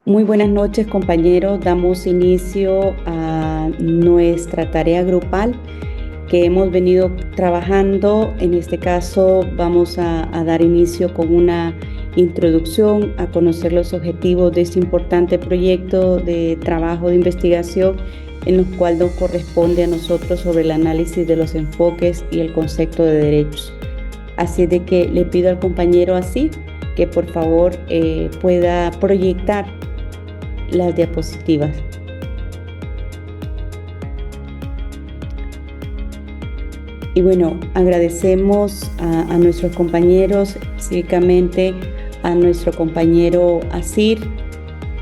Muy buenas noches, compañeros. Damos inicio a nuestra tarea grupal que hemos venido trabajando. En este caso, vamos a dar inicio con una introducción a conocer los objetivos de este importante proyecto de trabajo de investigación en los cuales nos corresponde a nosotros sobre el análisis de los enfoques y el concepto de derechos. Así de que le pido al compañero así que por favor pueda proyectar las diapositivas. Y bueno, agradecemos a nuestros compañeros, específicamente a nuestro compañero Asir,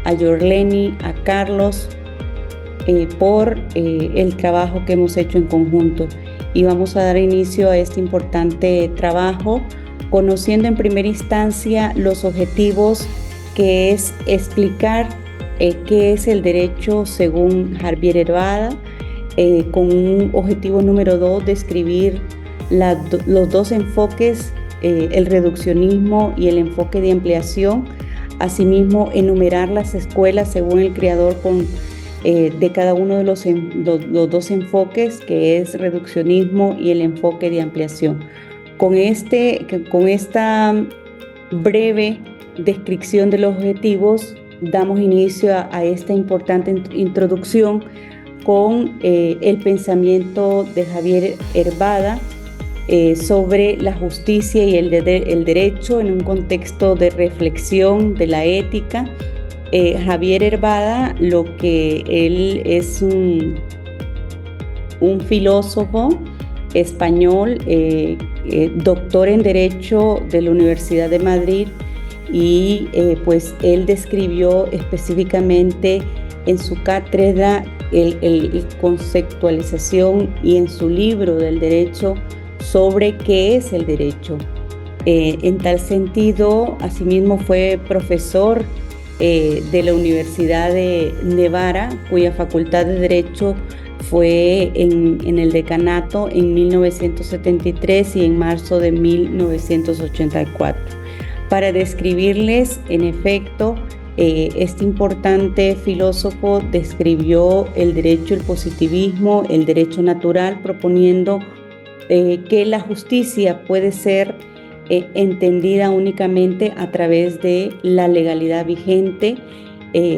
a Yorleni, a Carlos, por el trabajo que hemos hecho en conjunto. Y vamos a dar inicio a este importante trabajo, conociendo en primera instancia los objetivos, que es explicar qué es el derecho según Javier Hervada, con un objetivo número 2, describir los dos enfoques, el reduccionismo y el enfoque de ampliación. Asimismo, enumerar las escuelas según el creador de cada uno de los dos enfoques, que es reduccionismo y el enfoque de ampliación. Con esta breve descripción de los objetivos, damos inicio a esta importante introducción con el pensamiento de Javier Hervada sobre la justicia y el derecho en un contexto de reflexión de la ética. Javier Hervada, lo que él es un filósofo español, doctor en Derecho de la Universidad de Madrid, y pues él describió específicamente en su cátedra el conceptualización y en su libro del derecho sobre qué es el derecho. En tal sentido, asimismo fue profesor de la Universidad de Nevada, cuya facultad de Derecho fue en el decanato en 1973 y en marzo de 1984. Para describirles, en efecto, este importante filósofo describió el derecho, el positivismo, el derecho natural, proponiendo que la justicia puede ser entendida únicamente a través de la legalidad vigente,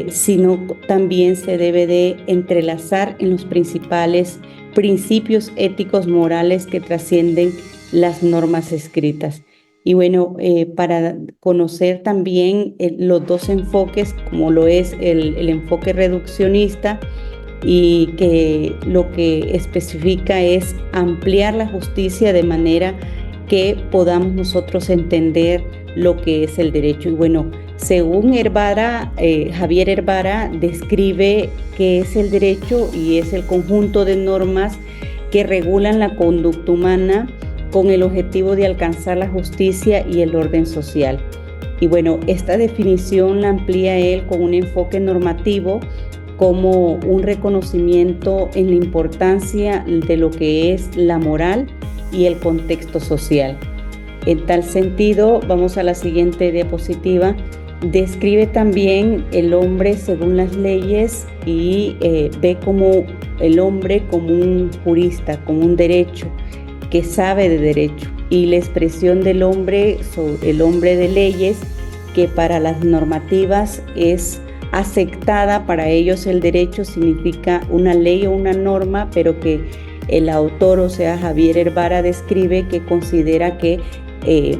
sino también se debe de entrelazar en los principales principios éticos morales que trascienden las normas escritas. Y bueno, para conocer también los dos enfoques, como lo es el enfoque reduccionista, y que lo que especifica es ampliar la justicia de manera que podamos nosotros entender lo que es el derecho. Y bueno, según Javier Hervara describe qué es el derecho, y es el conjunto de normas que regulan la conducta humana con el objetivo de alcanzar la justicia y el orden social. Y bueno, esta definición la amplía él con un enfoque normativo como un reconocimiento en la importancia de lo que es la moral y el contexto social. En tal sentido, vamos a la siguiente diapositiva. Describe también el hombre según las leyes y ve como el hombre como un jurista, como un derecho, que sabe de derecho, y la expresión del hombre, el hombre de leyes, que para las normativas es aceptada. Para ellos el derecho significa una ley o una norma, pero que el autor, o sea, Javier Hervara, describe que considera que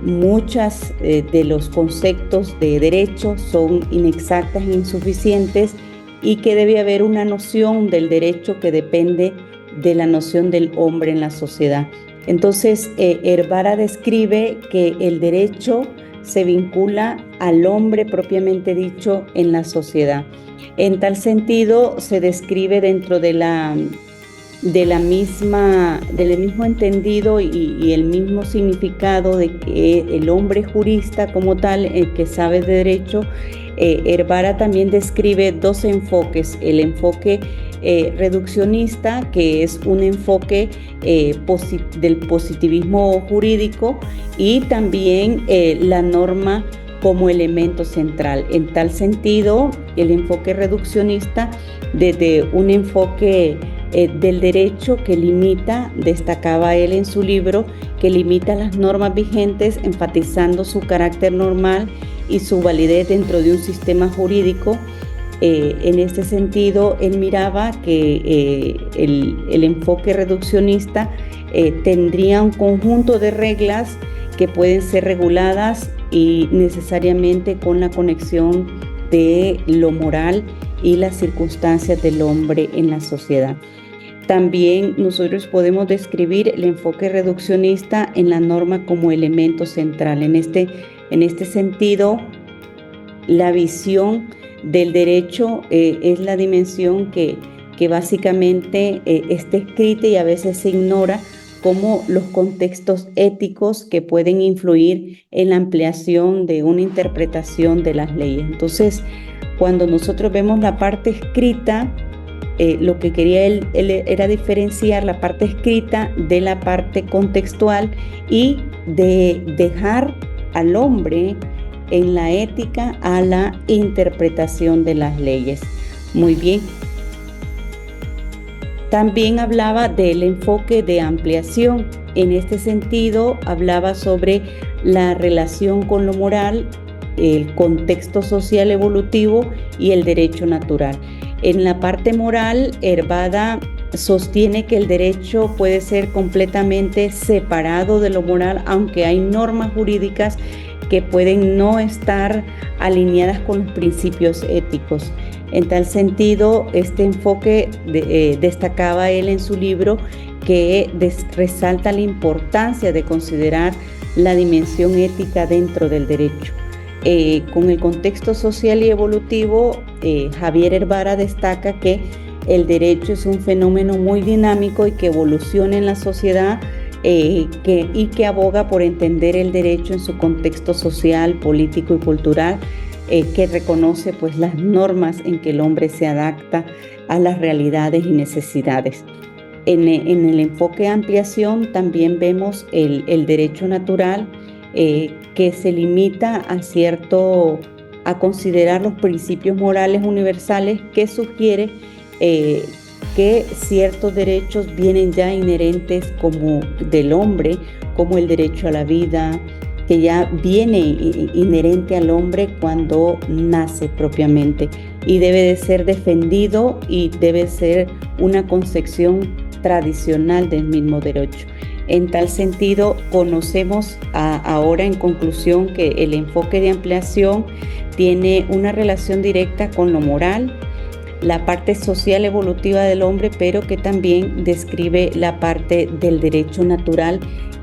muchas de los conceptos de derecho son inexactas e insuficientes, y que debe haber una noción del derecho que depende de la noción del hombre en la sociedad. Entonces, Hervara describe que el derecho se vincula al hombre propiamente dicho en la sociedad. En tal sentido, se describe dentro del mismo entendido y el mismo significado de que el hombre jurista como tal, el que sabe de derecho. Hervara también describe dos enfoques: el enfoque reduccionista, que es un enfoque del positivismo jurídico, y también la norma como elemento central. En tal sentido, el enfoque reduccionista, desde un enfoque del derecho que limita, destacaba él en su libro, que limita las normas vigentes, enfatizando su carácter normal y su validez dentro de un sistema jurídico. En este sentido, él miraba que el enfoque reduccionista tendría un conjunto de reglas que pueden ser reguladas y necesariamente con la conexión de lo moral y las circunstancias del hombre en la sociedad. También nosotros podemos describir el enfoque reduccionista en la norma como elemento central. En este sentido, la visión del derecho es la dimensión que básicamente está escrita y a veces se ignora, como los contextos éticos que pueden influir en la ampliación de una interpretación de las leyes. Entonces, cuando nosotros vemos la parte escrita, lo que quería él era diferenciar la parte escrita de la parte contextual y de dejar al hombre en la ética a la interpretación de las leyes. Muy bien. También hablaba del enfoque de ampliación. En este sentido, hablaba sobre la relación con lo moral, el contexto social evolutivo y el derecho natural. En la parte moral, Hervada sostiene que el derecho puede ser completamente separado de lo moral, aunque hay normas jurídicas que pueden no estar alineadas con los principios éticos. En tal sentido, este enfoque destacaba él en su libro, que resalta la importancia de considerar la dimensión ética dentro del derecho. Con el contexto social y evolutivo, Javier Hervara destaca que el derecho es un fenómeno muy dinámico y que evoluciona en la sociedad, y que aboga por entender el derecho en su contexto social, político y cultural, que reconoce pues las normas en que el hombre se adapta a las realidades y necesidades. En el enfoque de ampliación también vemos el derecho natural, que se limita a considerar los principios morales universales, que sugiere que ciertos derechos vienen ya inherentes como del hombre, como el derecho a la vida, que ya viene inherente al hombre cuando nace propiamente y debe de ser defendido y debe ser una concepción tradicional del mismo derecho. En tal sentido, conocemos ahora en conclusión que el enfoque de ampliación tiene una relación directa con lo moral, la parte social evolutiva del hombre, pero que también describe la parte del derecho natural,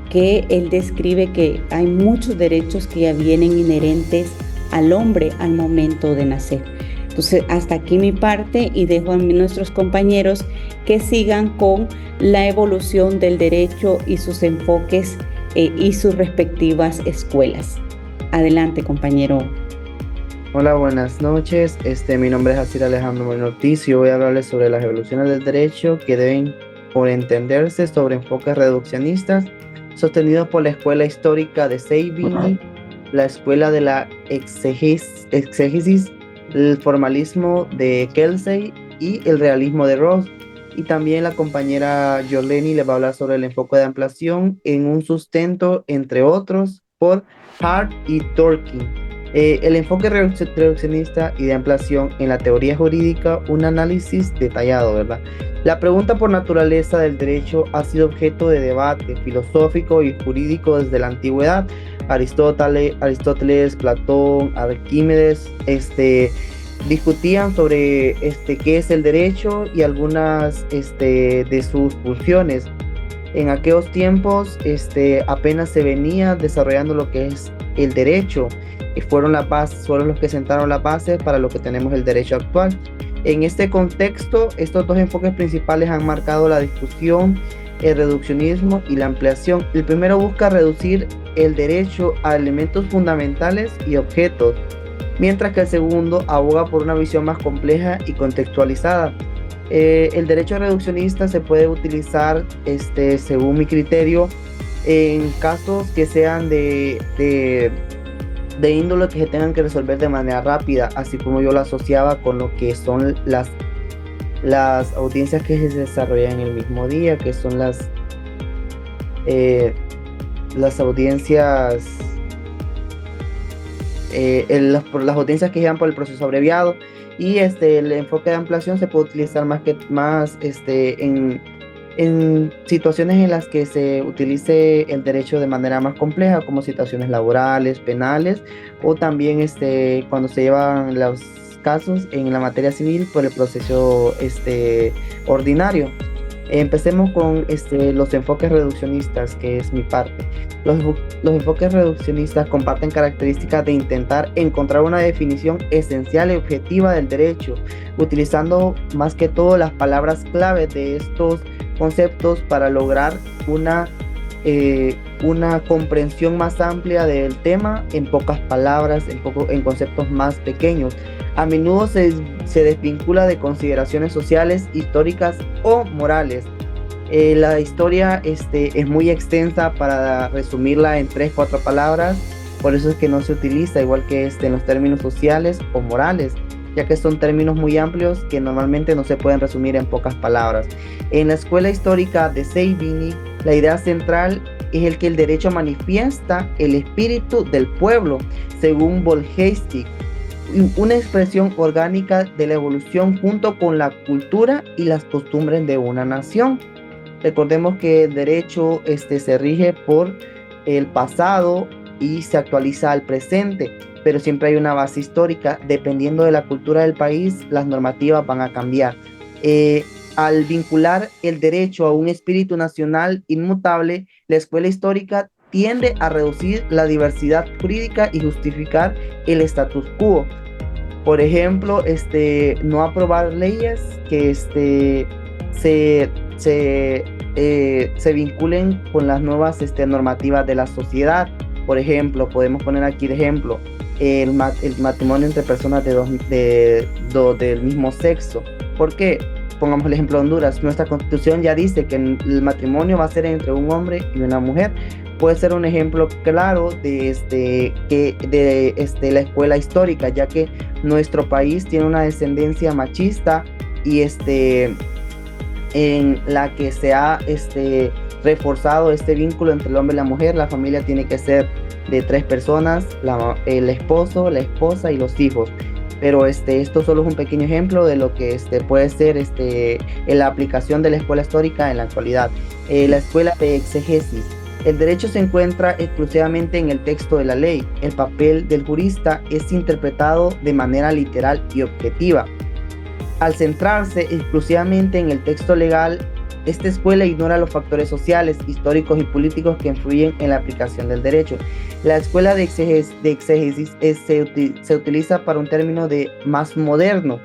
que él describe que hay muchos derechos que ya vienen inherentes al hombre al momento de nacer. Entonces, hasta aquí mi parte y dejo a nuestros compañeros que sigan con la evolución del derecho y sus enfoques y sus respectivas escuelas. Adelante, compañero. Hola, buenas noches. Mi nombre es Asir Alejandro Moreno Ortiz y voy a hablarles sobre las evoluciones del derecho que deben por entenderse sobre enfoques reduccionistas sostenidos por la escuela histórica de Savigny, la escuela de la exégesis, el formalismo de Kelsey y el realismo de Ross. Y también la compañera Yoleni le va a hablar sobre el enfoque de ampliación en un sustento, entre otros, por Hart y Dworkin. El enfoque reduccionista y de ampliación en la teoría jurídica, un análisis detallado, ¿verdad? La pregunta por naturaleza del derecho ha sido objeto de debate filosófico y jurídico desde la antigüedad. Aristóteles, Platón, Arquímedes, discutían sobre qué es el derecho y algunas de sus funciones. En aquellos tiempos apenas se venía desarrollando lo que es el derecho. Fueron los que sentaron la base para lo que tenemos el derecho actual. En este contexto, estos dos enfoques principales han marcado la discusión, el reduccionismo y la ampliación. El primero busca reducir el derecho a elementos fundamentales y objetos, mientras que el segundo aboga por una visión más compleja y contextualizada. El derecho reduccionista se puede utilizar, según mi criterio, en casos que sean de de índole que se tengan que resolver de manera rápida, así como yo lo asociaba con lo que son las audiencias que se desarrollan en el mismo día, que son eh, las audiencias, las audiencias que llevan por el proceso abreviado, y el enfoque de ampliación se puede utilizar más en situaciones en las que se utilice el derecho de manera más compleja, como situaciones laborales, penales, o también cuando se llevan los casos en la materia civil por el proceso ordinario. Empecemos con los enfoques reduccionistas, que es mi parte. Los enfoques reduccionistas comparten características de intentar encontrar una definición esencial y objetiva del derecho, utilizando más que todo las palabras clave de estos conceptos para lograr una comprensión más amplia del tema en pocas palabras, en conceptos más pequeños. A menudo se desvincula de consideraciones sociales, históricas o morales. La historia es muy extensa para resumirla en 3, 4 palabras, por eso es que no se utiliza igual que en los términos sociales o morales, ya que son términos muy amplios que normalmente no se pueden resumir en pocas palabras. En la escuela histórica de Salvini, la idea central es el que el derecho manifiesta el espíritu del pueblo, según Volheidstik, una expresión orgánica de la evolución junto con la cultura y las costumbres de una nación. Recordemos que el derecho se rige por el pasado y se actualiza al presente, pero siempre hay una base histórica. Dependiendo de la cultura del país, las normativas van a cambiar. Al vincular el derecho a un espíritu nacional inmutable, la escuela histórica tiende a reducir la diversidad jurídica y justificar el status quo. Por ejemplo, no aprobar leyes que se vinculen con las nuevas normativas de la sociedad. Por ejemplo, podemos poner aquí el ejemplo, el matrimonio entre personas del mismo sexo. ¿Por qué? Pongamos el ejemplo de Honduras. Nuestra constitución ya dice que el matrimonio va a ser entre un hombre y una mujer. Puede ser un ejemplo claro de la escuela histórica, ya que nuestro país tiene una descendencia machista y en la que se ha reforzado este vínculo entre el hombre y la mujer. La familia tiene que ser de 3 personas, el esposo, la esposa y los hijos. Pero esto solo es un pequeño ejemplo de lo que puede ser en la aplicación de la escuela histórica en la actualidad. La escuela de exegesis. El derecho se encuentra exclusivamente en el texto de la ley. El papel del jurista es interpretado de manera literal y objetiva. Al centrarse exclusivamente en el texto legal, esta escuela ignora los factores sociales, históricos y políticos que influyen en la aplicación del derecho. La escuela de exégesis se utiliza para un término más moderno,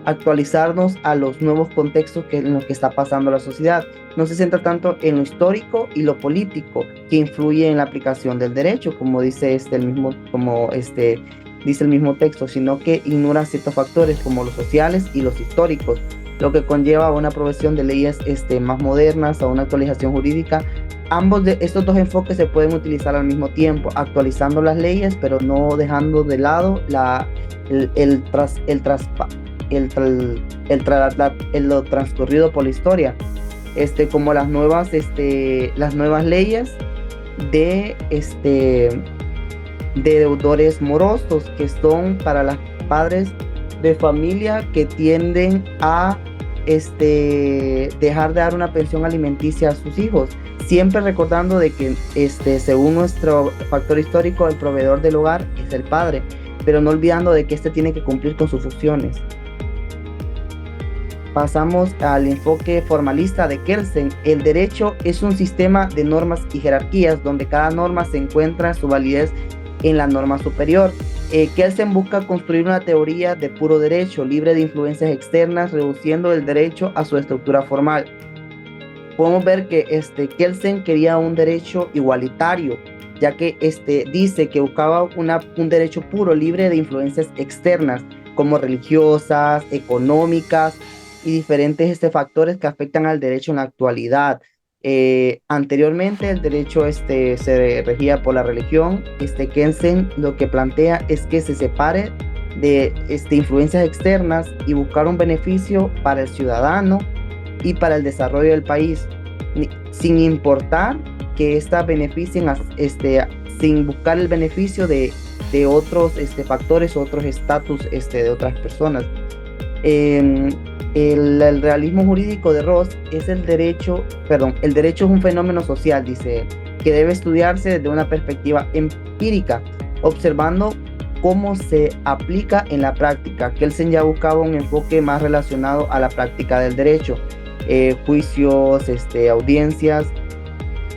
actualizarnos a los nuevos contextos en los que está pasando la sociedad. No se centra tanto en lo histórico y lo político que influye en la aplicación del derecho, como dice dice el mismo texto, sino que ignora ciertos factores como los sociales y los históricos, lo que conlleva a una aprobación de leyes más modernas, a una actualización jurídica. Ambos de estos dos enfoques se pueden utilizar al mismo tiempo, actualizando las leyes, pero no dejando de lado lo transcurrido por la historia, como las nuevas leyes de deudores morosos, que son para los padres de familia que tienden a dejar de dar una pensión alimenticia a sus hijos, siempre recordando de que según nuestro factor histórico, el proveedor del hogar es el padre, pero no olvidando de que tiene que cumplir con sus funciones. Pasamos al enfoque formalista de Kelsen. El derecho es un sistema de normas y jerarquías donde cada norma se encuentra su validez en la norma superior. Kelsen busca construir una teoría de puro derecho, libre de influencias externas, reduciendo el derecho a su estructura formal. Podemos ver que Kelsen quería un derecho igualitario, ya que dice que buscaba un derecho puro, libre de influencias externas, como religiosas, económicas y diferentes factores que afectan al derecho en la actualidad. Anteriormente el derecho se regía por la religión. Kelsen lo que plantea es que se separe de influencias externas y buscar un beneficio para el ciudadano y para el desarrollo del país, sin importar que éstas beneficien, sin buscar el beneficio de otros factores, otros estatus de otras personas. El realismo jurídico de Ross es el derecho es un fenómeno social, dice él, que debe estudiarse desde una perspectiva empírica, observando cómo se aplica en la práctica. Kelsen ya buscaba un enfoque más relacionado a la práctica del derecho, juicios, audiencias,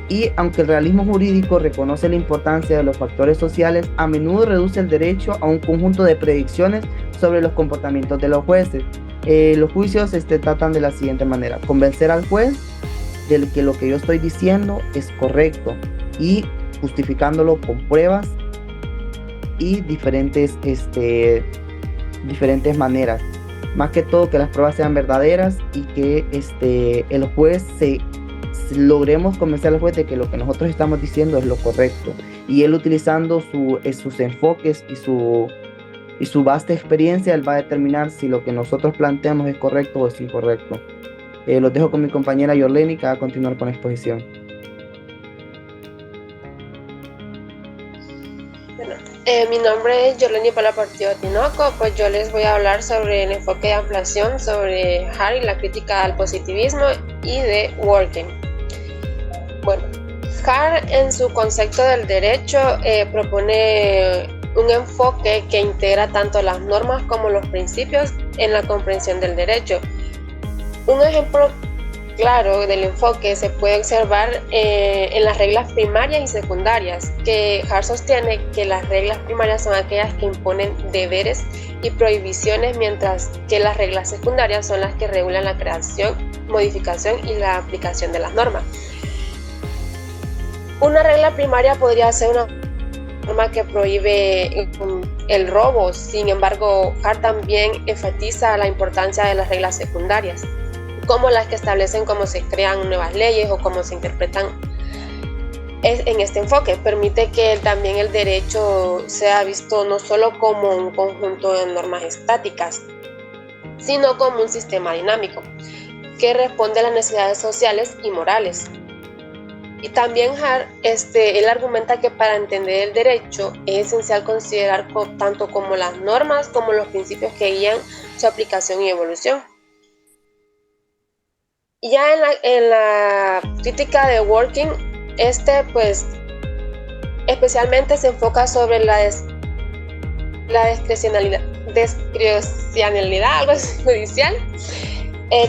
y aunque el realismo jurídico reconoce la importancia de los factores sociales, a menudo reduce el derecho a un conjunto de predicciones sobre los comportamientos de los jueces. Los juicios tratan de la siguiente manera: convencer al juez de que lo que yo estoy diciendo es correcto y justificándolo con pruebas y diferentes maneras. Más que todo, que las pruebas sean verdaderas y que el juez logremos convencer al juez de que lo que nosotros estamos diciendo es lo correcto, y él, utilizando sus enfoques y su vasta experiencia, él va a determinar si lo que nosotros planteamos es correcto o es incorrecto. Los dejo con mi compañera Yorleni, que va a continuar con la exposición. Bueno, mi nombre es Yorleni Paula Portillo Tinoco. Pues yo les voy a hablar sobre el enfoque de ampliación sobre Hart y la crítica al positivismo y de Dworkin. Bueno, Hart, en su concepto del derecho, propone un enfoque que integra tanto las normas como los principios en la comprensión del derecho. Un ejemplo claro del enfoque se puede observar en las reglas primarias y secundarias, que Hart sostiene que las reglas primarias son aquellas que imponen deberes y prohibiciones, mientras que las reglas secundarias son las que regulan la creación, modificación y la aplicación de las normas. Una regla primaria podría ser una norma que prohíbe el robo. Sin embargo, Hart también enfatiza la importancia de las reglas secundarias, como las que establecen cómo se crean nuevas leyes o cómo se interpretan. En este enfoque permite que también el derecho sea visto no solo como un conjunto de normas estáticas, sino como un sistema dinámico que responde a las necesidades sociales y morales. Y también Hart, él argumenta que para entender el derecho es esencial considerar tanto como las normas como los principios que guían su aplicación y evolución. Ya en la crítica de Dworkin, pues especialmente se enfoca sobre la discrecionalidad algo judicial,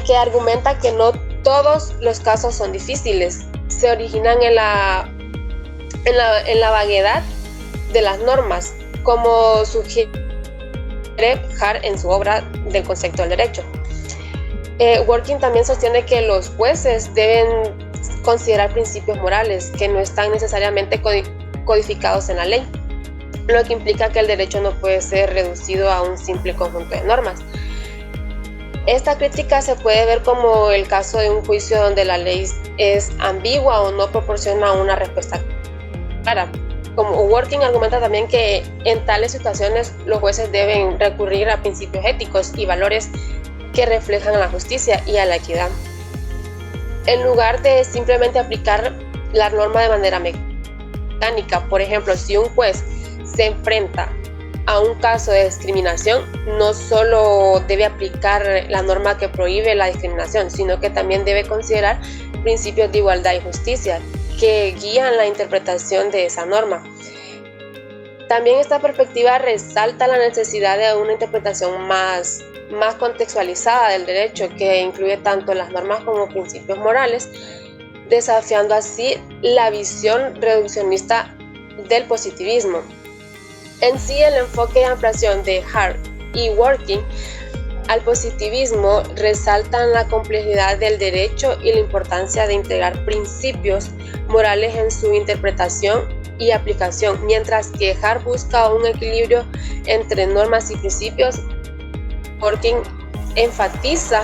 que argumenta que no todos los casos son difíciles, se originan en la vaguedad de las normas, como sugiere Hart en su obra del concepto del derecho. Dworkin también sostiene que los jueces deben considerar principios morales que no están necesariamente codificados en la ley, lo que implica que el derecho no puede ser reducido a un simple conjunto de normas. Esta crítica se puede ver como el caso de un juicio donde la ley es ambigua o no proporciona una respuesta clara. Como Dworkin argumenta también que en tales situaciones los jueces deben recurrir a principios éticos y valores que reflejan la justicia y a la equidad, en lugar de simplemente aplicar la norma de manera mecánica. Por ejemplo, si un juez se enfrenta a un caso de discriminación, no solo debe aplicar la norma que prohíbe la discriminación, sino que también debe considerar principios de igualdad y justicia que guían la interpretación de esa norma. También esta perspectiva resalta la necesidad de una interpretación más contextualizada del derecho, que incluye tanto las normas como principios morales, desafiando así la visión reduccionista del positivismo. En sí, el enfoque de ampliación de Hart y Dworkin al positivismo resaltan la complejidad del derecho y la importancia de integrar principios morales en su interpretación y aplicación, mientras que Hart busca un equilibrio entre normas y principios. Dworkin enfatiza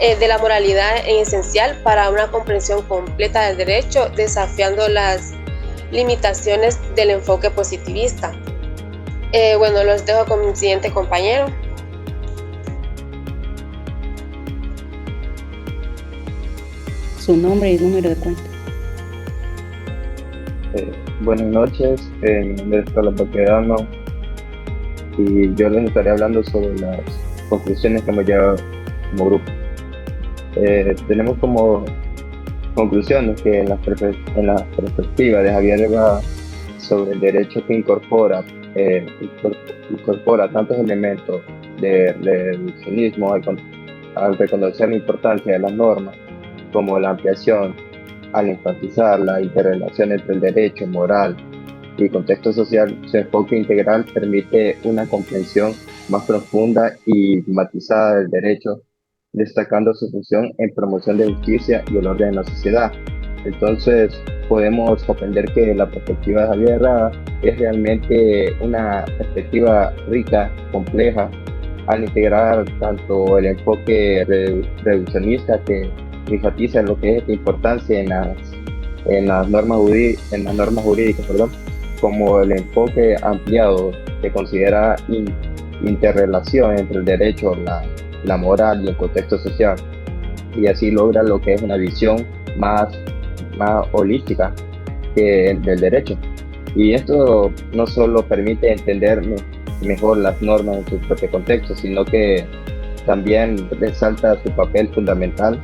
de la moralidad en esencial para una comprensión completa del derecho, desafiando las limitaciones del enfoque positivista. Bueno, los dejo con mi siguiente compañero. Su nombre y número de cuenta. Buenas noches, mi nombre es Carlos Baquedano y yo les estaré hablando sobre las conclusiones que hemos llegado como grupo. Tenemos como conclusiones que en la perspectiva de Javier Eva sobre el derecho que incorpora tantos elementos de reduccionismo al reconocer la importancia de las normas, como la ampliación, al enfatizar la interrelación entre el derecho moral y contexto social. Su enfoque integral permite una comprensión más profunda y matizada del derecho, destacando su función en promoción de justicia y el orden en la sociedad. Entonces, podemos comprender que la perspectiva de Javier Herrada es realmente una perspectiva rica, compleja, al integrar tanto el enfoque reduccionista que enfatiza lo que es la importancia en las normas jurídicas, como el enfoque ampliado que considera interrelación entre el derecho, la moral y el contexto social, y así logra lo que es una visión más holística del derecho. Y esto no solo permite entender mejor las normas en su propio contexto, sino que también resalta su papel fundamental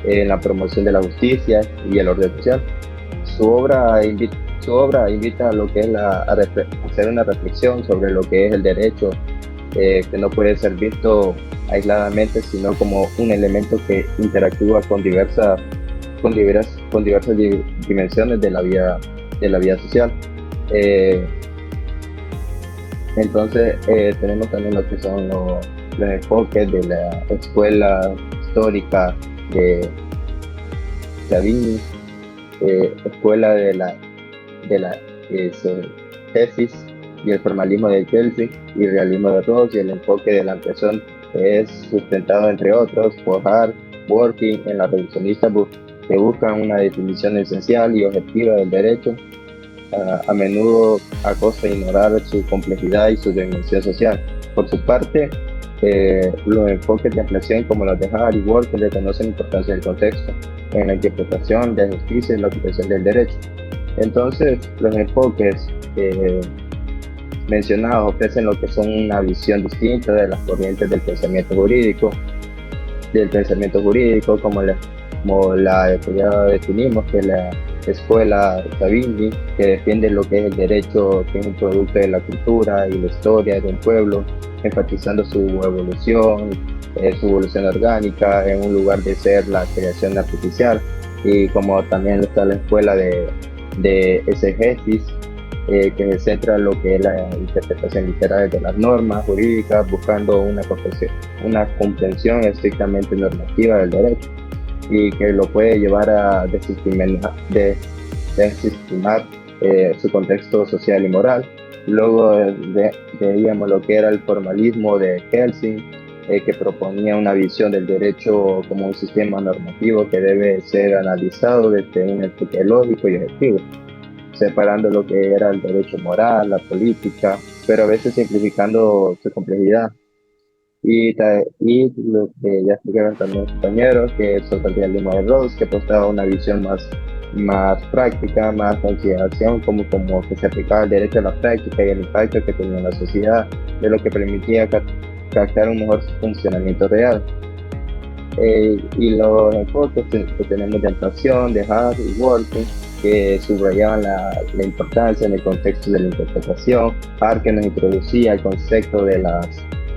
en la promoción de la justicia y el orden social. Su obra invita a lo que es a hacer una reflexión sobre lo que es el derecho, que no puede ser visto aisladamente, sino como un elemento que interactúa con diversas dimensiones de la vida social. Entonces tenemos también lo que son los enfoques de la escuela histórica de Savigny, escuela de la tesis y el formalismo de Kelsen y el realismo de Rawls, y el enfoque de la ampliación es sustentado entre otros por Hart, Working en la reduccionista que buscan una definición esencial y objetiva del derecho, a menudo a costa de ignorar su complejidad y su dimensión social. Por su parte, los enfoques de ampliación como los de Hart y Working reconocen la importancia del contexto en la interpretación de la justicia y la aplicación del derecho. Entonces, los enfoques mencionados ofrecen lo que son una visión distinta de las corrientes del pensamiento jurídico, como la que ya definimos, que es la escuela Savigny, que defiende lo que es el derecho, que es un producto de la cultura y la historia de un pueblo, enfatizando su evolución orgánica en un lugar de ser la creación artificial, y como también está la escuela de exegesis, que se centra en lo que es la interpretación literal de las normas jurídicas, buscando una comprensión estrictamente normativa del derecho, y que lo puede llevar a desestimar su contexto social y moral. Luego veíamos lo que era el formalismo de Kelsen, que proponía una visión del derecho como un sistema normativo que debe ser analizado desde un enfoque lógico y objetivo, separando lo que era el derecho moral, la política, pero a veces simplificando su complejidad. Y lo que ya explicaron también los compañeros, que es el realismo de Rawls, que apostaba una visión más práctica, más consideración, como que se aplicaba el derecho a la práctica y el impacto que tenía en la sociedad, de lo que permitía captar un mejor funcionamiento real. Y los enfoques que tenemos de ampliación, de Hart y Working, que subrayaban la importancia en el contexto de la interpretación. Hart, que nos introducía el concepto de las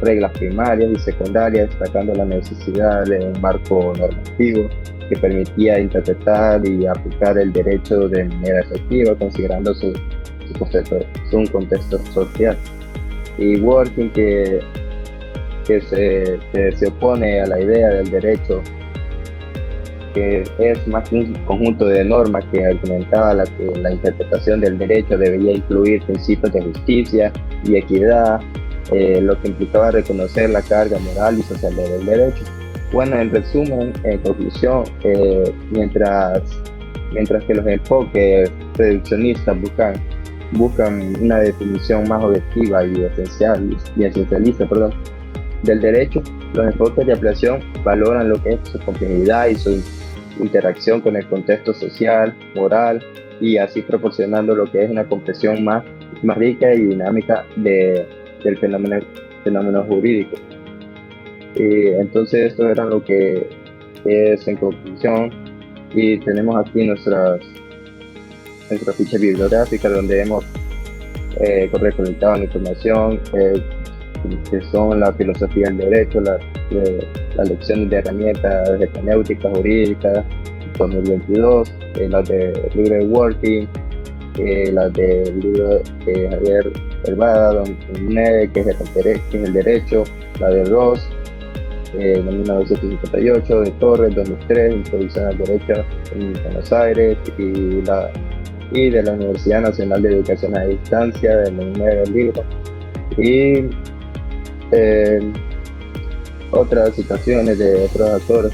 reglas primarias y secundarias, destacando la necesidad de un marco normativo que permitía interpretar y aplicar el derecho de manera efectiva, considerando su contexto social. Y Working, que se opone a la idea del derecho, que es más que un conjunto de normas, que argumentaba que la interpretación del derecho debería incluir principios de justicia y equidad, lo que implicaba reconocer la carga moral y social del derecho. Bueno, en resumen, en conclusión, mientras que los enfoques reduccionistas buscan una definición más objetiva y esencialista, perdón, del derecho, los enfoques de ampliación valoran lo que es su complejidad y su interacción con el contexto social, moral, y así proporcionando lo que es una comprensión más rica y dinámica del fenómeno jurídico. Entonces esto era lo que es en conclusión, y tenemos aquí nuestra ficha bibliográfica donde hemos recolectado la información que son la filosofía del derecho, las lecciones de herramientas de hermenéutica jurídica 2022, las del libro de Working, las del libro de Javier Herbada 2009, que es el derecho, la de Ross de 1958, de Torres 2003, Introducción al Derecho en Buenos Aires, y de la Universidad Nacional de Educación a Distancia del 2009 el libro, y otras citaciones de otros autores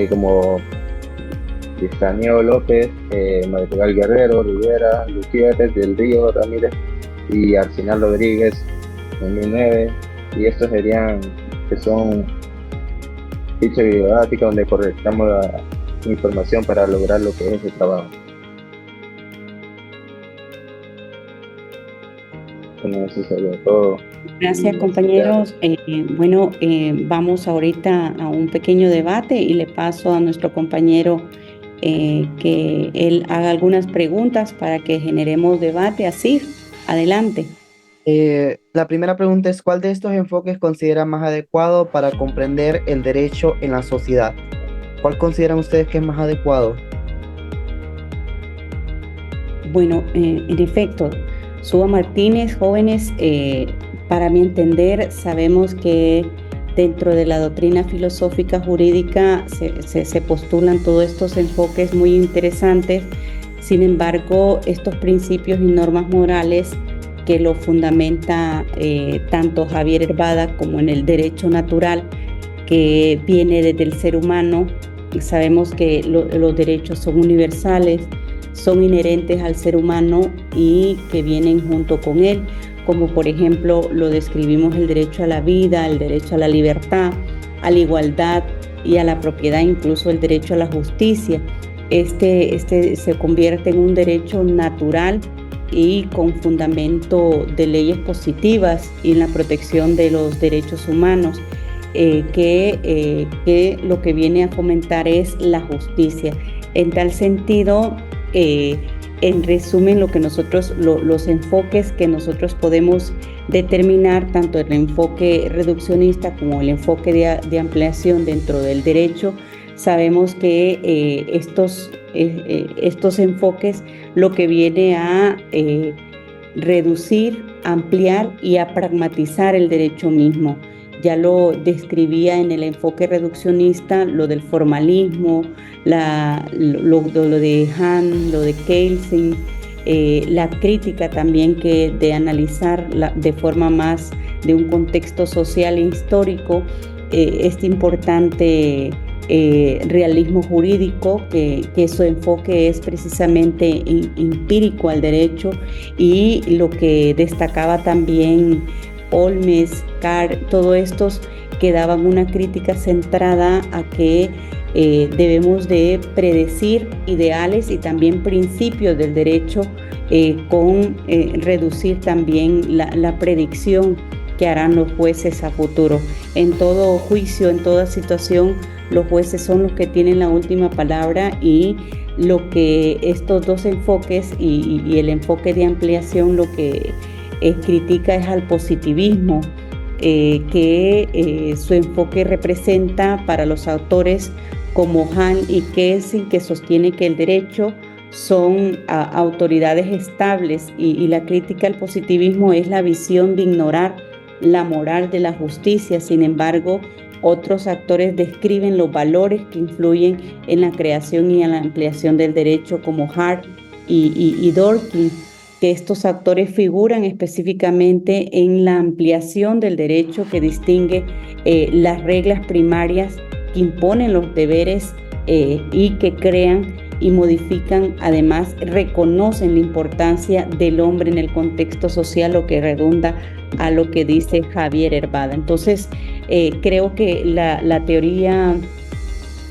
como Daniel López, Madrigal Guerrero, Rivera, Gutiérrez, Del Río, Ramírez y Arsenal Rodríguez 2009, y estos son fichas bibliográficas donde correctamos la información para lograr lo que es ese trabajo. Bueno, eso sería todo. Gracias, compañeros. Vamos ahorita a un pequeño debate y le paso a nuestro compañero que él haga algunas preguntas para que generemos debate. Así, adelante. La primera pregunta es: ¿cuál de estos enfoques considera más adecuado para comprender el derecho en la sociedad? ¿Cuál consideran ustedes que es más adecuado? Bueno, en efecto, Suba Martínez, jóvenes, para mi entender, sabemos que dentro de la doctrina filosófica jurídica se postulan todos estos enfoques muy interesantes. Sin embargo, estos principios y normas morales que lo fundamenta tanto Javier Herbada como en el derecho natural, que viene desde el ser humano. Sabemos que los derechos son universales, son inherentes al ser humano y que vienen junto con él, como por ejemplo lo describimos el derecho a la vida, el derecho a la libertad, a la igualdad y a la propiedad, incluso el derecho a la justicia. Este se convierte en un derecho natural y con fundamento de leyes positivas y en la protección de los derechos humanos, que lo que viene a fomentar es la justicia. En tal sentido, en resumen, los enfoques que nosotros podemos determinar, tanto el enfoque reduccionista como el enfoque de ampliación dentro del derecho, sabemos que estos enfoques lo que viene a reducir, ampliar y a pragmatizar el derecho mismo. Ya lo describía en el enfoque reduccionista, lo del formalismo, lo de Hahn, lo de Kelsen, la crítica también de analizar de forma más de un contexto social e histórico, este importante realismo jurídico, que su enfoque es precisamente empírico al derecho, y lo que destacaba también Olmes, Carr, todos estos que daban una crítica centrada a que debemos de predecir ideales y también principios del derecho, con reducir también la predicción que harán los jueces a futuro. En todo juicio, en toda situación, los jueces son los que tienen la última palabra, y lo que estos dos enfoques y el enfoque de ampliación lo que critica es al positivismo, que su enfoque representa para los autores como Hahn y Kelsen, que sostiene que el derecho son autoridades estables, y la crítica al positivismo es la visión de ignorar la moral de la justicia. Sin embargo, otros actores describen los valores que influyen en la creación y en la ampliación del derecho, como Hart y Dworkin, que estos actores figuran específicamente en la ampliación del derecho, que distingue las reglas primarias que imponen los deberes y que crean y modifican, además reconocen la importancia del hombre en el contexto social, lo que redunda a lo que dice Javier Herbada. Entonces, creo que la teoría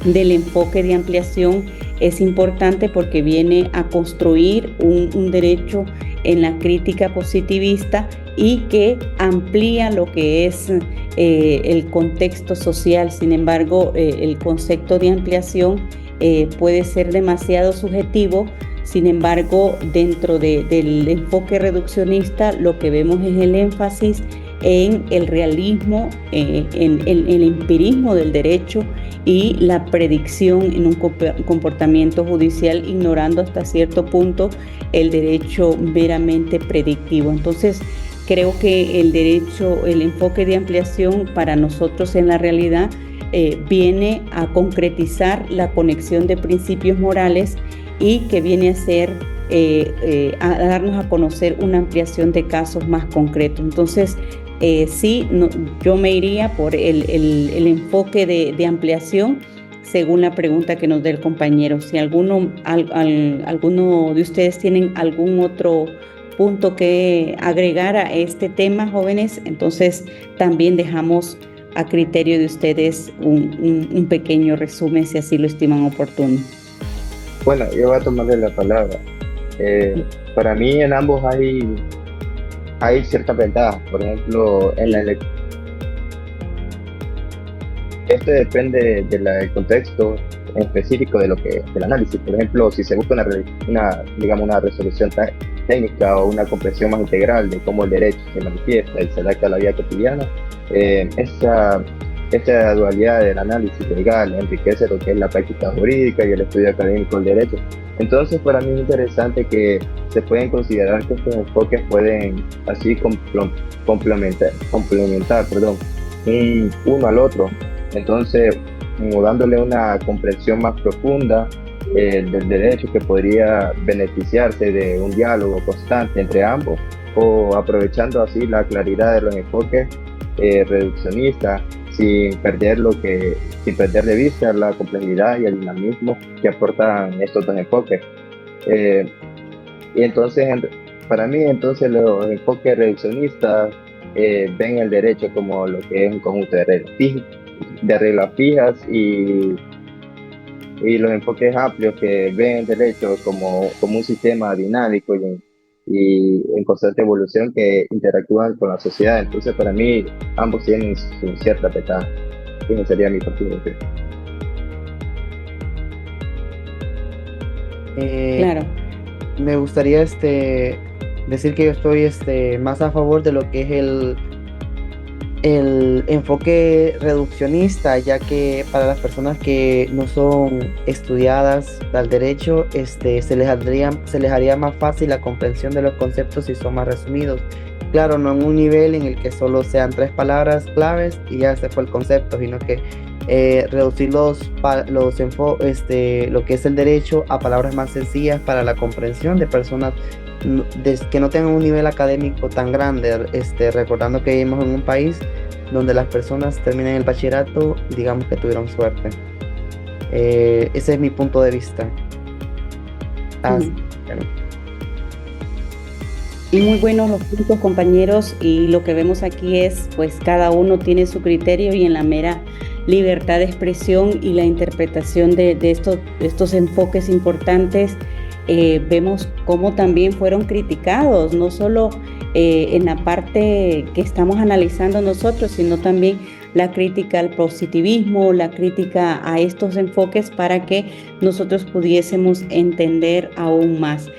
del enfoque de ampliación es importante porque viene a construir un derecho en la crítica positivista y que amplía lo que es el contexto social. Sin embargo, el concepto de ampliación puede ser demasiado subjetivo. Sin embargo, dentro del enfoque reduccionista, lo que vemos es el énfasis en el realismo, en el empirismo del derecho y la predicción en un comportamiento judicial, ignorando hasta cierto punto el derecho meramente predictivo. Entonces, creo que el enfoque de ampliación para nosotros en la realidad viene a concretizar la conexión de principios morales y que viene a ser a darnos a conocer una ampliación de casos más concretos. Entonces, yo me iría por el enfoque de ampliación según la pregunta que nos dé el compañero. Si alguno de ustedes tienen algún otro punto que agregar a este tema, jóvenes, entonces también dejamos a criterio de ustedes un pequeño resumen, si así lo estiman oportuno. Bueno, yo voy a tomarle la palabra. Para mí en ambos hay ciertas ventajas. Por ejemplo, en la esto depende del contexto específico del análisis. Por ejemplo, si se busca una resolución técnica o una comprensión más integral de cómo el derecho se manifiesta y se adapta a la vida cotidiana, esta dualidad del análisis legal enriquece lo que es la práctica jurídica y el estudio académico del derecho. Entonces, para mí es interesante que se pueden considerar que estos enfoques pueden así complementar uno al otro. Entonces, dándole una comprensión más profunda del derecho que podría beneficiarse de un diálogo constante entre ambos, o aprovechando así la claridad de los enfoques reduccionistas sin perder de vista la complejidad y el dinamismo que aportan estos dos enfoques. Y entonces, para mí, los enfoques reduccionistas ven el derecho como lo que es un conjunto de reglas fijas, y los enfoques amplios que ven el derecho como un sistema dinámico y en constante evolución que interactúan con la sociedad. Entonces, para mí, ambos tienen su cierta ventaja. Ese sería mi partido. Claro. Me gustaría decir que yo estoy más a favor de lo que es el enfoque reduccionista, ya que para las personas que no son estudiadas al derecho, se les haría más fácil la comprensión de los conceptos si son más resumidos. Claro, no en un nivel en el que solo sean 3 palabras claves y ya se fue el concepto, sino que reducir lo que es el derecho a palabras más sencillas para la comprensión de personas que no tengan un nivel académico tan grande, recordando que vivimos en un país donde las personas terminan el bachillerato, digamos que tuvieron suerte. Ese es mi punto de vista. Y muy buenos los puntos, compañeros, y lo que vemos aquí es, pues cada uno tiene su criterio y en la mera libertad de expresión y la interpretación de estos enfoques importantes, vemos cómo también fueron criticados, no solo en la parte que estamos analizando nosotros, sino también la crítica al positivismo, la crítica a estos enfoques para que nosotros pudiésemos entender aún más.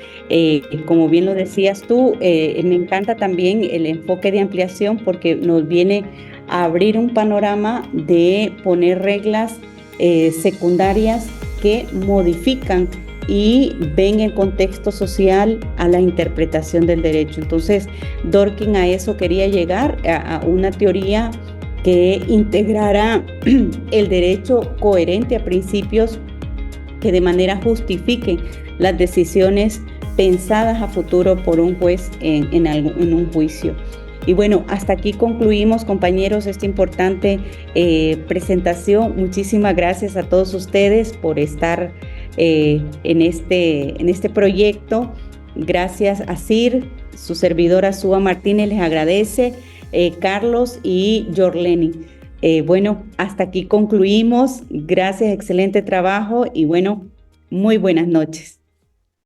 Como bien lo decías tú, me encanta también el enfoque de ampliación porque nos viene a abrir un panorama de poner reglas secundarias que modifican y ven el contexto social a la interpretación del derecho. Entonces, Dworkin a eso quería llegar, a una teoría que integrara el derecho coherente a principios que de manera justifiquen las decisiones pensadas a futuro por un juez en un juicio. Y bueno, hasta aquí concluimos, compañeros, esta importante presentación. Muchísimas gracias a todos ustedes por estar en este proyecto. Gracias a CIR, su servidora Suba Martínez les agradece, Carlos y Yorleni. Bueno, hasta aquí concluimos. Gracias, excelente trabajo y bueno, muy buenas noches.